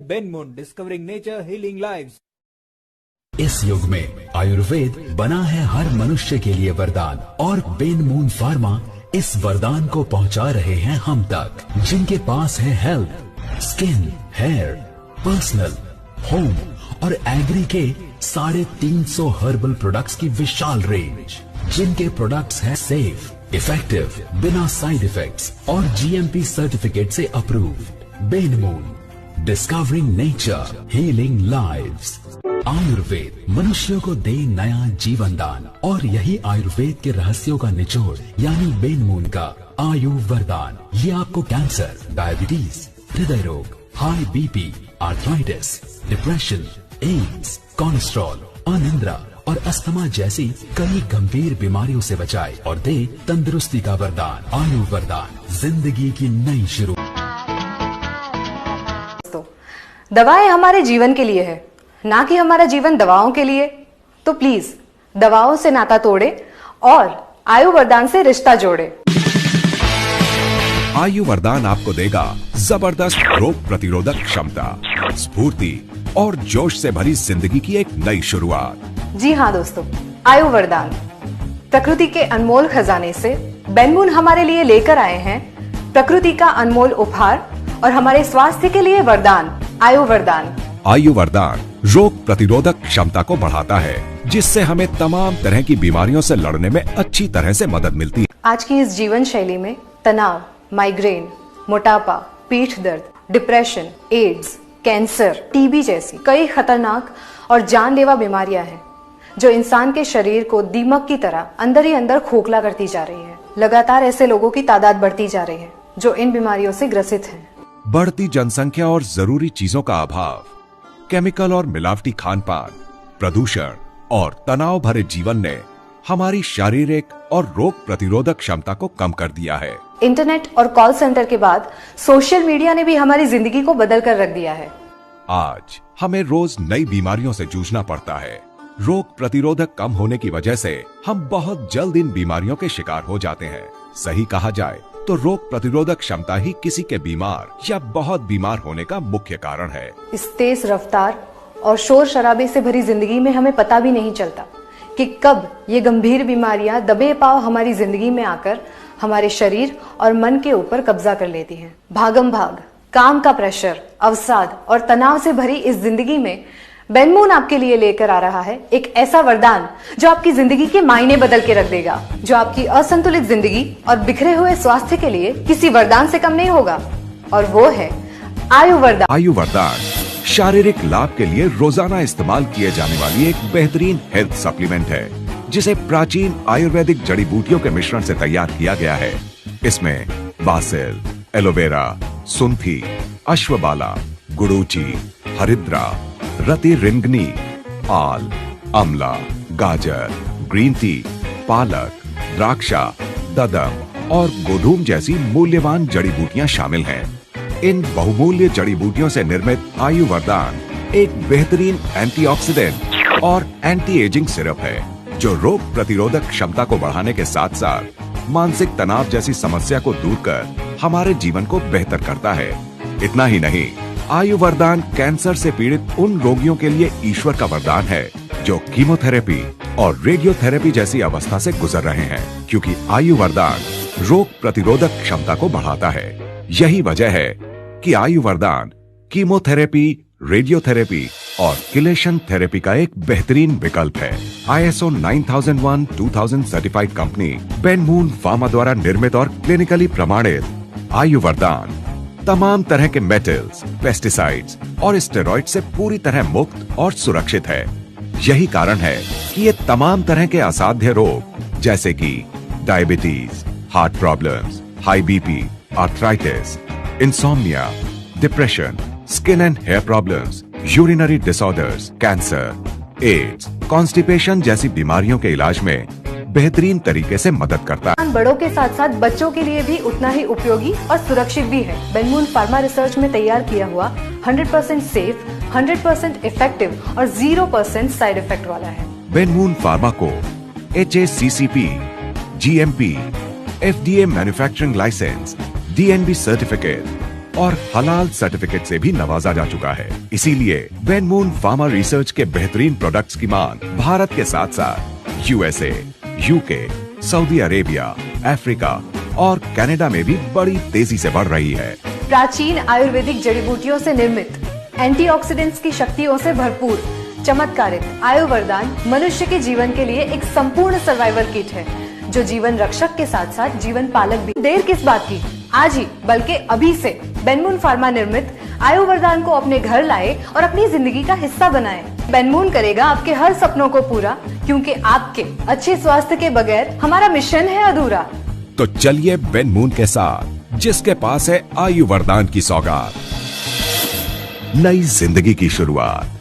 बेनमून discovering nature healing lives. इस युग में आयुर्वेद बना है हर मनुष्य के लिए वरदान, और बेनमून फार्मा इस वरदान को पहुंचा रहे हैं हम तक, जिनके पास है health, skin, hair, personal, home और एग्री के 350 हर्बल प्रोडक्ट्स की विशाल रेंज, जिनके प्रोडक्ट्स हैं सेफ, इफेक्टिव, बिना साइड इफेक्ट्स और जीएमपी सर्टिफिकेट से अप्रूव्ड। बेनमून discovering nature healing lives. Ayurveda मनुष्यों को दे नया जीवन दान, और यही आयुर्वेद के रहस्यों का निचोड़ यानी बेनमून का आयु वरदान। ये आपको कैंसर, डायबिटीज, हृदय रोग, high BP, arthritis, depression, AIDS, cholesterol, अनिद्रा और अस्थमा जैसी कई गंभीर बीमारियों से बचाए और दे तंदुरुस्ती का वरदान। आयु वरदान, जिंदगी की नई शुरुआत। दवाएं हमारे जीवन के लिए है, ना कि हमारा जीवन दवाओं के लिए। तो प्लीज दवाओं से नाता तोड़े और आयु वरदान से रिश्ता जोड़े। आयु वरदान आपको देगा जबरदस्त रोग प्रतिरोधक क्षमता, स्फूर्ति और जोश से भरी जिंदगी की एक नई शुरुआत। जी हाँ दोस्तों, आयु वरदान प्रकृति के अनमोल खजाने से बेनमून हमारे लिए लेकर आए हैं प्रकृति का अनमोल उपहार और हमारे स्वास्थ्य के लिए वरदान, आयु वरदान। आयु वरदान रोग प्रतिरोधक क्षमता को बढ़ाता है, जिससे हमें तमाम तरह की बीमारियों से लड़ने में अच्छी तरह से मदद मिलती है। आज की इस जीवन शैली में तनाव, माइग्रेन, मोटापा, पीठ दर्द, डिप्रेशन, एड्स, कैंसर, टीबी जैसी कई खतरनाक और जानलेवा बीमारियां हैं, जो इंसान के शरीर को दीमक की तरह अंदर ही अंदर खोखला करती जा रही है। लगातार ऐसे लोगों की तादाद बढ़ती जा रही है जो इन बीमारियों से ग्रसित हैं। बढ़ती जनसंख्या और जरूरी चीजों का अभाव, केमिकल और मिलावटी खान पान, प्रदूषण और तनाव भरे जीवन ने हमारी शारीरिक और रोग प्रतिरोधक क्षमता को कम कर दिया है। इंटरनेट और कॉल सेंटर के बाद सोशल मीडिया ने भी हमारी जिंदगी को बदल कर रख दिया है। आज हमें रोज नई बीमारियों से जूझना पड़ता है। रोग प्रतिरोधक कम होने की वजह से हम बहुत जल्द इन बीमारियों के शिकार हो जाते हैं। सही कहा जाए तो रोग प्रतिरोधक क्षमता ही किसी के बीमार या बहुत बीमार होने का मुख्य कारण है। इस तेज रफ्तार और शोर शराबे से भरी जिंदगी में हमें पता भी नहीं चलता कि कब ये गंभीर बीमारियां दबे पांव हमारी जिंदगी में आकर हमारे शरीर और मन के ऊपर कब्जा कर लेती हैं। भागम भाग, काम का प्रेशर, अवसाद और तनाव से भरी इस जिंदगी में बेनमून आपके लिए लेकर आ रहा है एक ऐसा वरदान जो आपकी जिंदगी के मायने बदल के रख देगा, जो आपकी असंतुलित जिंदगी और बिखरे हुए स्वास्थ्य के लिए किसी वरदान से कम नहीं होगा, और वो है आयु वरदान। आयु वरदान शारीरिक लाभ के लिए रोजाना इस्तेमाल किए जाने वाली एक बेहतरीन हेल्थ सप्लीमेंट है, जिसे प्राचीन आयुर्वेदिक जड़ी बूटियों के मिश्रण से तैयार किया गया है। इसमें बासिल, एलोवेरा, सुंठी, अश्वबाला, गुड़ूची, हरिद्रा, रति रिंगनी, आल, अमला, गाजर, ग्रीन टी, पालक, द्राक्षा, ददम और गोधूम जैसी मूल्यवान जड़ी बूटियां शामिल हैं। इन बहुमूल्य जड़ी बूटियों से निर्मित आयु वरदान एक बेहतरीन एंटीऑक्सीडेंट और एंटी एजिंग सिरप है, जो रोग प्रतिरोधक क्षमता को बढ़ाने के साथ साथ मानसिक तनाव जैसी समस्या को दूर कर हमारे जीवन को बेहतर करता है। इतना ही नहीं, आयु वरदान कैंसर से पीड़ित उन रोगियों के लिए ईश्वर का वरदान है जो कीमोथेरेपी और रेडियोथेरेपी जैसी अवस्था से गुजर रहे हैं, क्योंकि आयु वरदान रोग प्रतिरोधक क्षमता को बढ़ाता है। यही वजह है कि आयु वरदान कीमोथेरेपी, रेडियोथेरेपी और किलेशन थेरेपी का एक बेहतरीन विकल्प है। ISO 9001:2000 सर्टिफाइड कंपनी बेनमून फार्मा द्वारा निर्मित और क्लिनिकली प्रमाणित आयु वरदान तमाम तरह के मेटल्स, पेस्टिसाइड्स और स्टेरॉइड से पूरी तरह मुक्त और सुरक्षित है। यही कारण है कि ये तमाम तरह के असाध्य रोग जैसे कि diabetes, heart problems, high BP, arthritis, insomnia, depression, skin and hair problems, urinary disorders, cancer, AIDS, constipation जैसी बीमारियों के इलाज में बेहतरीन तरीके से मदद करता है। बड़ों के साथ साथ बच्चों के लिए भी उतना ही उपयोगी और सुरक्षित भी है। बेनमून फार्मा रिसर्च में तैयार किया हुआ 100% सेफ, 100% इफेक्टिव और 0% साइड इफेक्ट वाला है। बेनमून फार्मा को HACCP, GMP, FDA manufacturing license, DNB certificate, और हलाल सर्टिफिकेट से भी नवाजा जा चुका है। इसीलिए बेनमून फार्मा रिसर्च के बेहतरीन प्रोडक्ट्स की मांग भारत के साथ साथ USA, UK, Saudi Arabia, Africa और कनाडा में भी बड़ी तेजी से बढ़ रही है। प्राचीन आयुर्वेदिक जड़ी बूटियों से निर्मित, एंटीऑक्सीडेंट्स की शक्तियों से भरपूर, चमत्कारिक आयु वरदान मनुष्य के जीवन के लिए एक संपूर्ण सर्वाइवल किट है, जो जीवन रक्षक के साथ साथ जीवन पालक भी। देर किस बात की, आज ही बल्कि अभी से बेनमून फार्मा निर्मित आयु वरदान को अपने घर लाए और अपनी जिंदगी का हिस्सा बनाएं। बेनमून करेगा आपके हर सपनों को पूरा, क्योंकि आपके अच्छे स्वास्थ्य के बगैर हमारा मिशन है अधूरा। तो चलिए बेनमून के साथ, जिसके पास है आयु वरदान की सौगात, नई जिंदगी की शुरुआत।